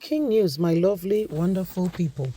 King news, my lovely, wonderful people.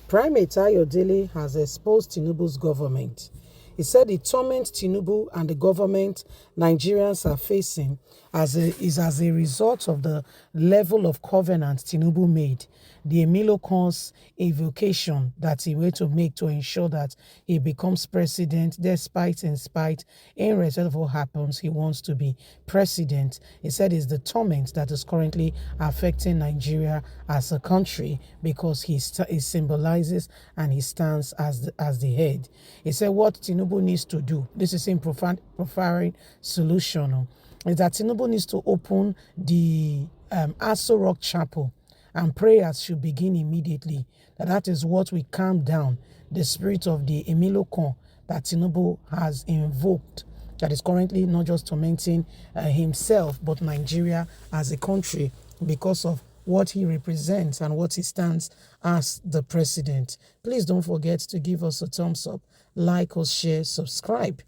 Primate Ayodele has exposed Tinubu's government. He said the torment Tinubu and the government Nigerians are facing is as a result of the level of covenant Tinubu made, the Emilio Con's invocation that he went to make to ensure that he becomes president in spite, irrespective of what happens, he wants to be president. He said it's the torment that is currently affecting Nigeria as a country because he symbolizes and he stands as the head. He said what Tinubu needs to do, this is in profiling solution, is that Tinubu needs to open the Aso Rock Chapel and prayers should begin immediately. That is what will calm down the spirit of the Emilio Con that Tinubu has invoked, that is currently not just tormenting himself but Nigeria as a country because of what he represents and what he stands as the president. Please don't forget to give us a thumbs up, like us, share, subscribe.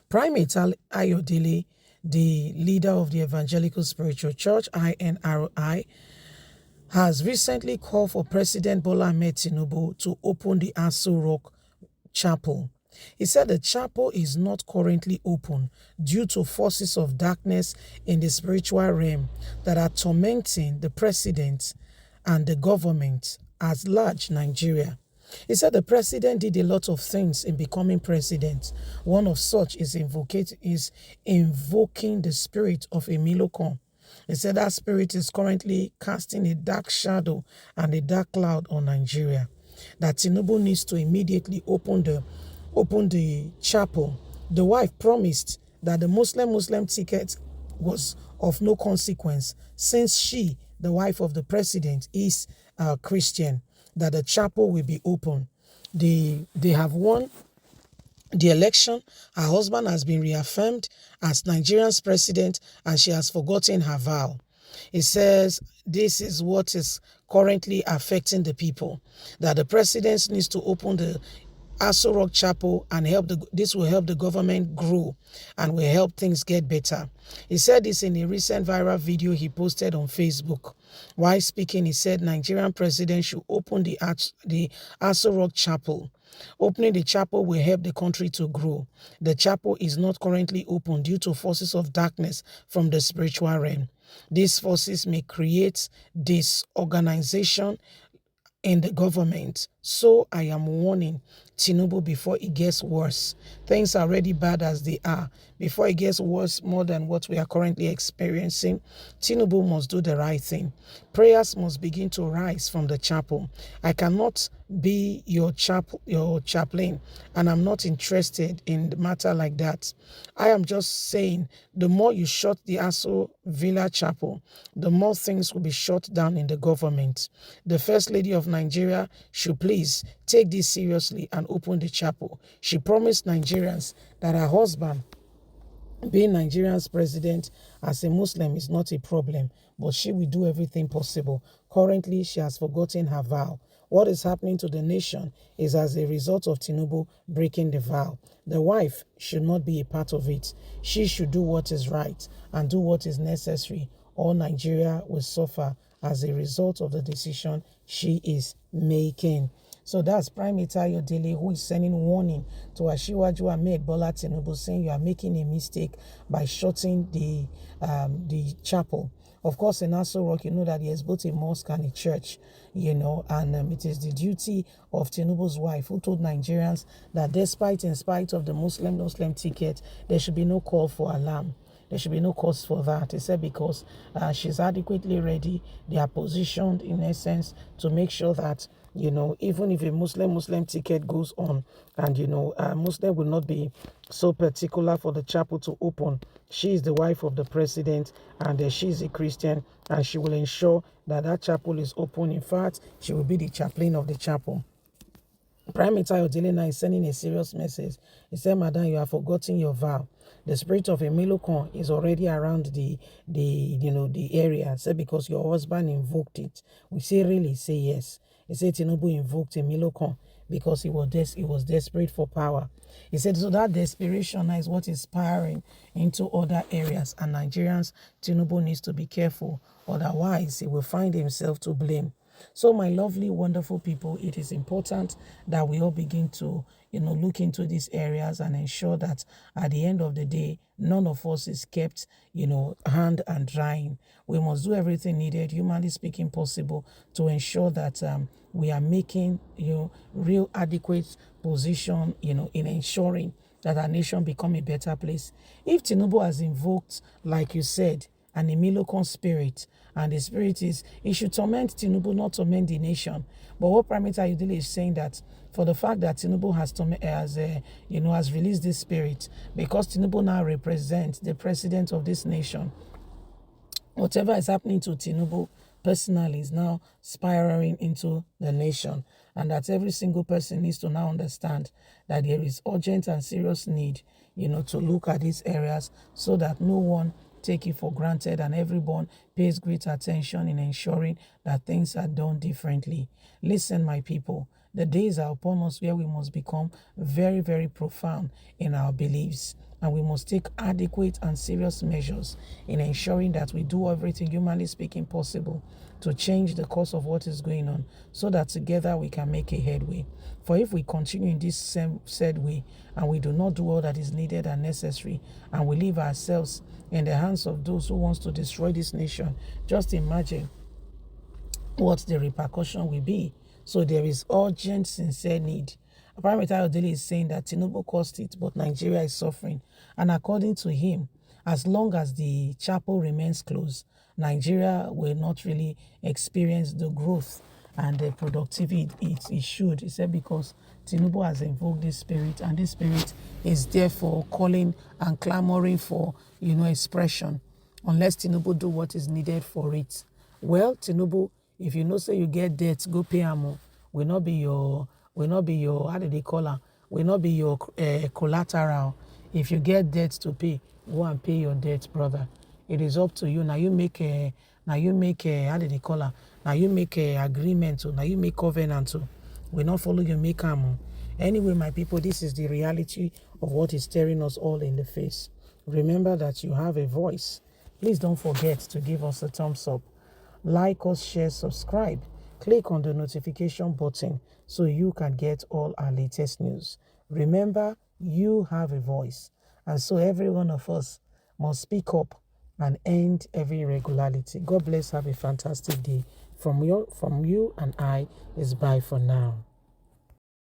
Primate Ayodele, the leader of the Evangelical Spiritual Church, INRI, has recently called for President Bola Ahmed Tinubu to open the Aso Rock Chapel. He said the chapel is not currently open due to forces of darkness in the spiritual realm that are tormenting the president and the government as large Nigeria. He said the president did a lot of things in becoming president. One of such is invoking the spirit of Emilio Con. He said that spirit is currently casting a dark shadow and a dark cloud on Nigeria. That Tinubu needs to immediately open the chapel. The wife promised that the Muslim ticket was of no consequence since she, the wife of the president, is a Christian, that the chapel will be open. They have won the election. Her husband has been reaffirmed as Nigeria's president and she has forgotten her vow. He says this is what is currently affecting the people, that the president needs to open the Aso Rock Chapel and this will help the government grow and will help things get better. He said this in a recent viral video he posted on Facebook. While speaking, he said Nigerian president should open the Aso Rock Chapel. Opening the chapel will help the country to grow. The chapel is not currently open due to forces of darkness from the spiritual realm. These forces may create disorganization in the government. So I am warning Tinubu before it gets worse. Things are already bad as they are. Before it gets worse more than what we are currently experiencing, Tinubu must do the right thing. Prayers must begin to rise from the chapel. I cannot be your chaplain, and I'm not interested in the matter like that. I am just saying the more you shut the Aso Villa Chapel, the more things will be shut down in the government. The First Lady of Nigeria should please take this seriously and open the chapel. She promised Nigerians that her husband, being Nigeria's president as a Muslim, is not a problem, but she will do everything possible. Currently, she has forgotten her vow. What is happening to the nation is as a result of Tinubu breaking the vow. The wife should not be a part of it. She should do what is right and do what is necessary. All Nigeria will suffer as a result of the decision she is making. So that's Primate Ayodele, who is sending warning to Asiwaju Ahmed Bola Tinubu, saying you are making a mistake by shutting the chapel. Of course, in Aso Rock, you know that there's both a mosque and a church, and it is the duty of Tinubu's wife, who told Nigerians that in spite of the Muslim ticket, there should be no call for alarm. There should be no cause for that. He said because she's adequately ready. They are positioned, in essence, to make sure that, even if a Muslim ticket goes on and, a Muslim will not be so particular for the chapel to open. She is the wife of the president and she is a Christian, and she will ensure that chapel is open. In fact, she will be the chaplain of the chapel. Primate Ayodele now is sending a serious message. He said, Madam, you have forgotten your vow. The spirit of Emilokon is already around the area. He said, because your husband invoked it. We say, really? Say yes. He said, Tinubu invoked Emilokon because he was desperate for power. He said, so that desperation is what is spiraling into other areas. And Nigerians, Tinubu needs to be careful. Otherwise, he will find himself to blame. So my lovely, wonderful people, it is important that we all begin to, look into these areas and ensure that at the end of the day, none of us is kept, hand and drying. We must do everything needed, humanly speaking, possible to ensure that we are making, real adequate position, in ensuring that our nation become a better place. If Tinubu has invoked, like you said, an Emilokon spirit, and the spirit is, it should torment Tinubu, not torment the nation. But what Primate Ayodele is saying that for the fact that Tinubu has released this spirit, because Tinubu now represents the president of this nation, whatever is happening to Tinubu personally is now spiraling into the nation, and that every single person needs to now understand that there is urgent and serious need, to look at these areas so that no one take it for granted and everyone pays great attention in ensuring that things are done differently. Listen, my people, the days are upon us where we must become very, very profound in our beliefs. And we must take adequate and serious measures in ensuring that we do everything, humanly speaking, possible to change the course of what is going on so that together we can make a headway. For if we continue in this same said way and we do not do all that is needed and necessary and we leave ourselves in the hands of those who wants to destroy this nation, just imagine what the repercussion will be. So there is urgent, sincere need. Primate Ayodele is saying that Tinubu caused it, but Nigeria is suffering. And according to him, as long as the chapel remains closed, Nigeria will not really experience the growth and the productivity it should. He said because Tinubu has invoked this spirit, and this spirit is therefore calling and clamoring for, expression, unless Tinubu do what is needed for it. Well, Tinubu, if you know say you get debt, go pay am. Will not be your how do they call am? Will not be your collateral. If you get debt to pay, go and pay your debt, brother. It is up to you. Now you make a how do they call am? Now you make a agreement. Now you make covenant. We not follow you make am. Anyway, my people, this is the reality of what is staring us all in the face. Remember that you have a voice. Please don't forget to give us a thumbs up. Like us, share, subscribe. Click on the notification button so you can get all our latest news. Remember, you have a voice. And so every one of us must speak up and end every irregularity. God bless. Have a fantastic day. From you and I is bye for now.